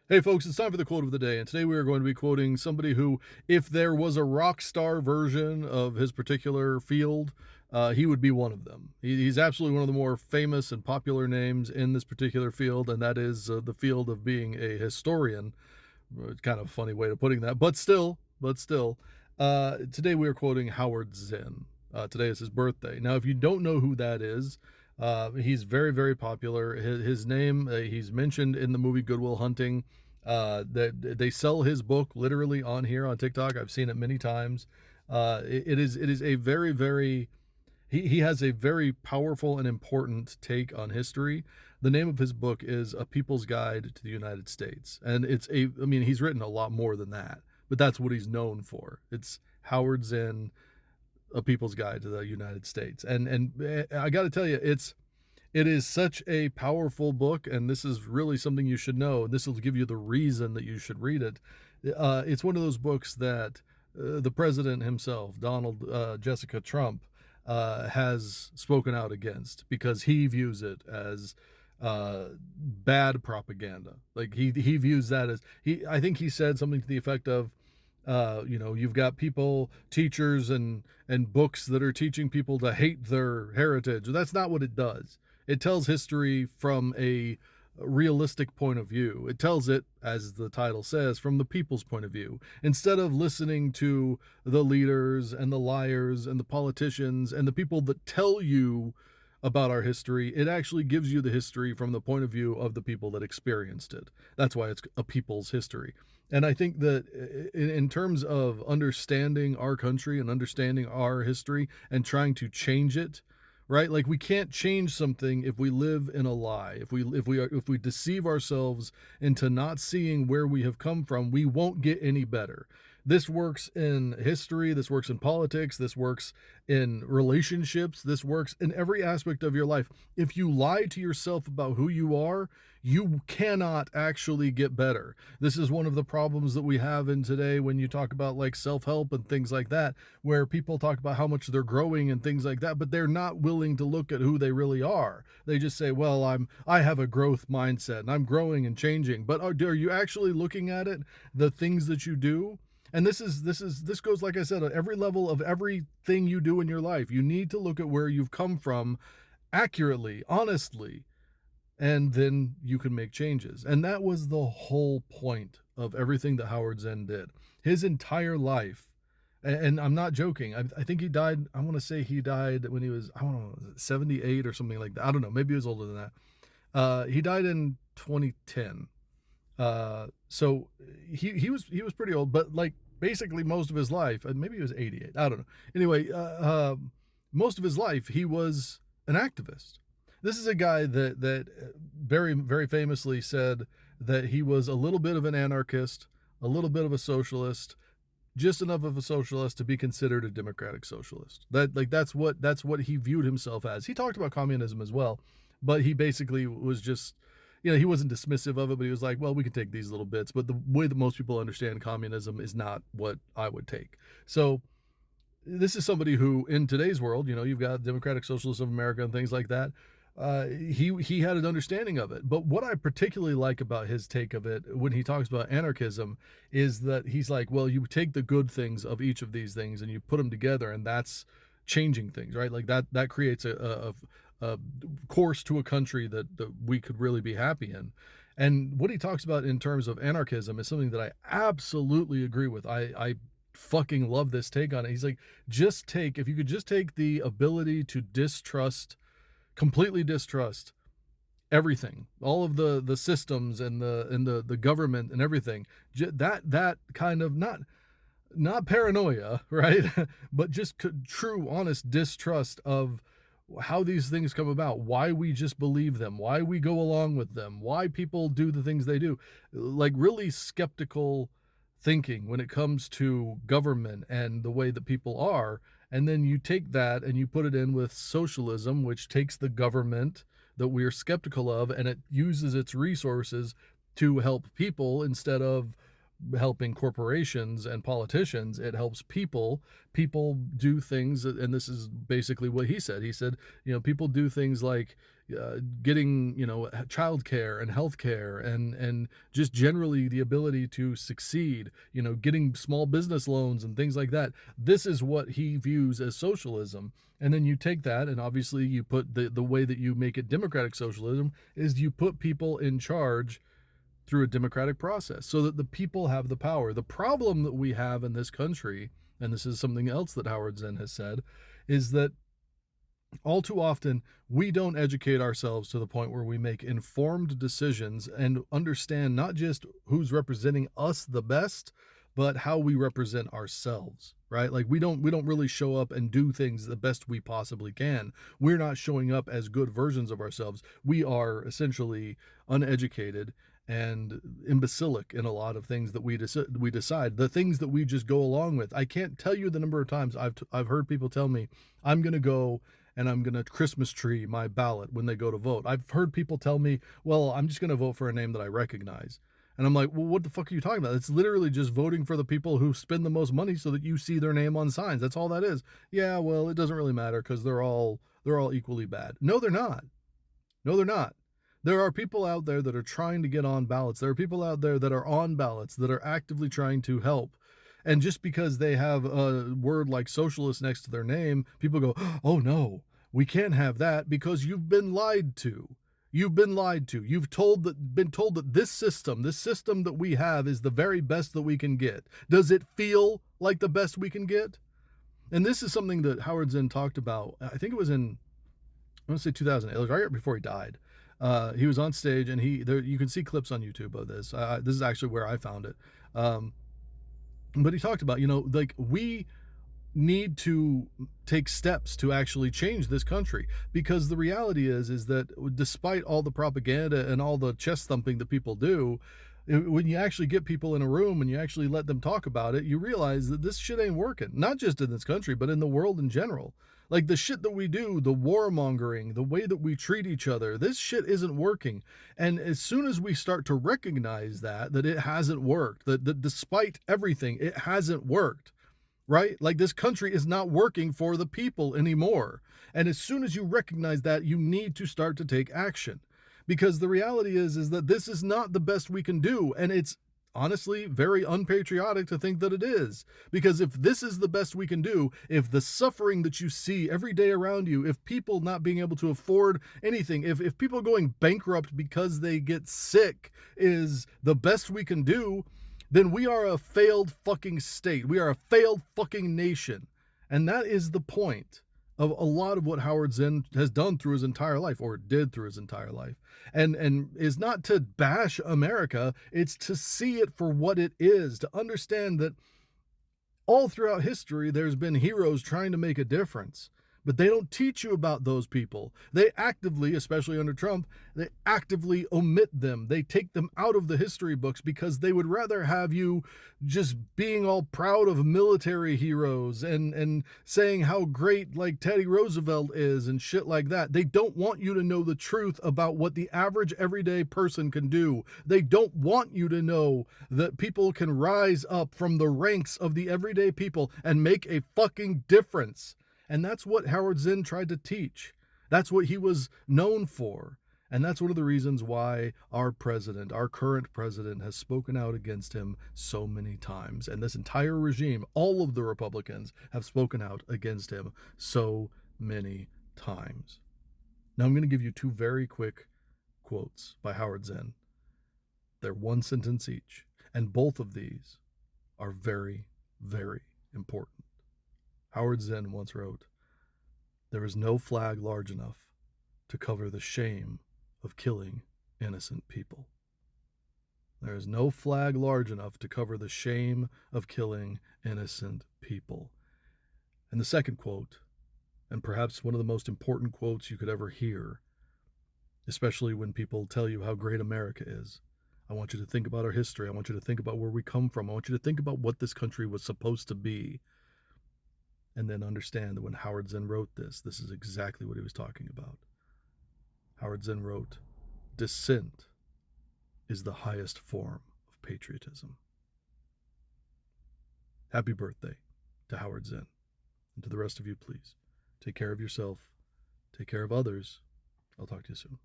Hey folks, it's time for the quote of the day, and today we are going to be quoting somebody who, if there was a rock star version of his particular field, he would be one of them. He's absolutely one of the more famous and popular names in this particular field, and that is the field of being a historian. Kind of a funny way of putting that, but still, today we are quoting Howard Zinn. Today is his birthday. Now, if you don't know who that is, he's very, very popular. His name, he's mentioned in the movie Good Will Hunting. That they sell his book literally on here on TikTok. I've seen it many times. It is a very, very he has a very powerful and important take on history. The name of his book is A People's Guide to the United States. And I mean, he's written a lot more than that, but that's what he's known for. It's Howard Zinn, A People's Guide to the United States. And I got to tell you, it is such a powerful book, and this is really something you should know. This will give you the reason that you should read it. It's one of those books that the president himself, Donald Jessica Trump, has spoken out against because he views it as bad propaganda. Like he views that as I think he said something to the effect of, you've got people, teachers, and books that are teaching people to hate their heritage. That's not what it does. It tells history from a realistic point of view. It tells it, as the title says, from the people's point of view. Instead of listening to the leaders and the liars and the politicians and the people that tell you about our history, it actually gives you the history from the point of view of the people that experienced it. That's why it's a people's history. And I think that in terms of understanding our country and understanding our history and trying to change it, right? Like we can't change something if we live in a lie. If we deceive ourselves into not seeing where we have come from, we won't get any better. This works in history, this works in politics, this works in relationships, this works in every aspect of your life. If you lie to yourself about who you are, you cannot actually get better. This is one of the problems that we have in today when you talk about like self-help and things like that, where people talk about how much they're growing and things like that, but they're not willing to look at who they really are. They just say, well, I have a growth mindset and I'm growing and changing. But are you actually looking at it, the things that you do? And this goes, like I said, at every level of everything you do in your life. You need to look at where you've come from accurately, honestly, and then you can make changes. And that was the whole point of everything that Howard Zinn did. His entire life, and I'm not joking. I think he died. I want to say he died when he was, I don't know, 78 or something like that. I don't know. Maybe he was older than that. He died in 2010. So he was pretty old, but like basically most of his life, and maybe he was 88. I don't know. Anyway, most of his life he was an activist. This is a guy that very, very famously said that he was a little bit of an anarchist, a little bit of a socialist, just enough of a socialist to be considered a democratic socialist. That's what he viewed himself as. He talked about communism as well, but he basically was just, he wasn't dismissive of it, but he was like, well, we can take these little bits, but the way that most people understand communism is not what I would take. So this is somebody who, in today's world, you've got Democratic Socialists of America and things like that. He had an understanding of it. But what I particularly like about his take of it when he talks about anarchism is that he's like, well, you take the good things of each of these things and you put them together, and that's changing things, right? Like that creates a course to a country that we could really be happy in. And what he talks about in terms of anarchism is something that I absolutely agree with. I fucking love this take on it. He's like, if you could just take the ability to completely distrust everything, all of the systems and the government and everything, that kind of not paranoia, right? But just true, honest distrust of how these things come about, why we just believe them, why we go along with them, why people do the things they do. Like really skeptical thinking when it comes to government and the way that people are. And then you take that and you put it in with socialism, which takes the government that we're skeptical of and it uses its resources to help people instead of helping corporations and politicians. It helps people. People do things, and this is basically what he said. He said, people do things like getting, childcare and healthcare and just generally the ability to succeed, getting small business loans and things like that. This is what he views as socialism. And then you take that, and obviously you put the way that you make it democratic socialism is you put people in charge through a democratic process so that the people have the power. The problem that we have in this country, and this is something else that Howard Zinn has said, is that all too often we don't educate ourselves to the point where we make informed decisions and understand not just who's representing us the best, but how we represent ourselves, right? Like we don't really show up and do things the best we possibly can. We're not showing up as good versions of ourselves. We are essentially uneducated and imbecilic in a lot of things that we decide, the things that we just go along with. I can't tell you the number of times I've heard people tell me, I'm going to go and I'm going to Christmas tree my ballot when they go to vote. I've heard people tell me, well, I'm just going to vote for a name that I recognize. And I'm like, well, what the fuck are you talking about? It's literally just voting for the people who spend the most money so that you see their name on signs. That's all that is. Yeah, well, it doesn't really matter because they're all equally bad. No, they're not. No, they're not. There are people out there that are trying to get on ballots. There are people out there that are on ballots that are actively trying to help. And just because they have a word like socialist next to their name, people go, oh no, we can't have that because you've been lied to. You've been lied to. Been told that this system that we have is the very best that we can get. Does it feel like the best we can get? And this is something that Howard Zinn talked about. I think it was in, I want to say 2008. It was right before he died. He was on stage, and you can see clips on YouTube of this. This is actually where I found it. But he talked about, like we need to take steps to actually change this country, because the reality is that despite all the propaganda and all the chest thumping that people do, when you actually get people in a room and you actually let them talk about it, you realize that this shit ain't working, not just in this country, but in the world in general. Like the shit that we do, the warmongering, the way that we treat each other, this shit isn't working. And as soon as we start to recognize that it hasn't worked, that despite everything, it hasn't worked, right? Like this country is not working for the people anymore. And as soon as you recognize that, you need to start to take action. Because the reality is that this is not the best we can do. And it's honestly very unpatriotic to think that it is. Because if this is the best we can do, if the suffering that you see every day around you, if people not being able to afford anything, if people going bankrupt because they get sick is the best we can do, then we are a failed fucking state. We are a failed fucking nation. And that is the point of a lot of what Howard Zinn has done through his entire life, or did through his entire life. And is not to bash America, it's to see it for what it is, to understand that all throughout history, there's been heroes trying to make a difference. But they don't teach you about those people. They actively, especially under Trump, they actively omit them. They take them out of the history books because they would rather have you just being all proud of military heroes and saying how great like Teddy Roosevelt is and shit like that. They don't want you to know the truth about what the average everyday person can do. They don't want you to know that people can rise up from the ranks of the everyday people and make a fucking difference. And that's what Howard Zinn tried to teach. That's what he was known for. And that's one of the reasons why our president, our current president, has spoken out against him so many times. And this entire regime, all of the Republicans, have spoken out against him so many times. Now I'm going to give you two very quick quotes by Howard Zinn. They're one sentence each. And both of these are very, very important. Howard Zinn once wrote, "There is no flag large enough to cover the shame of killing innocent people." There is no flag large enough to cover the shame of killing innocent people. And the second quote, and perhaps one of the most important quotes you could ever hear, especially when people tell you how great America is. I want you to think about our history. I want you to think about where we come from. I want you to think about what this country was supposed to be. And then understand that when Howard Zinn wrote this is exactly what he was talking about. Howard Zinn wrote, "Dissent is the highest form of patriotism." Happy birthday to Howard Zinn. And to the rest of you, please take care of yourself, take care of others. I'll talk to you soon.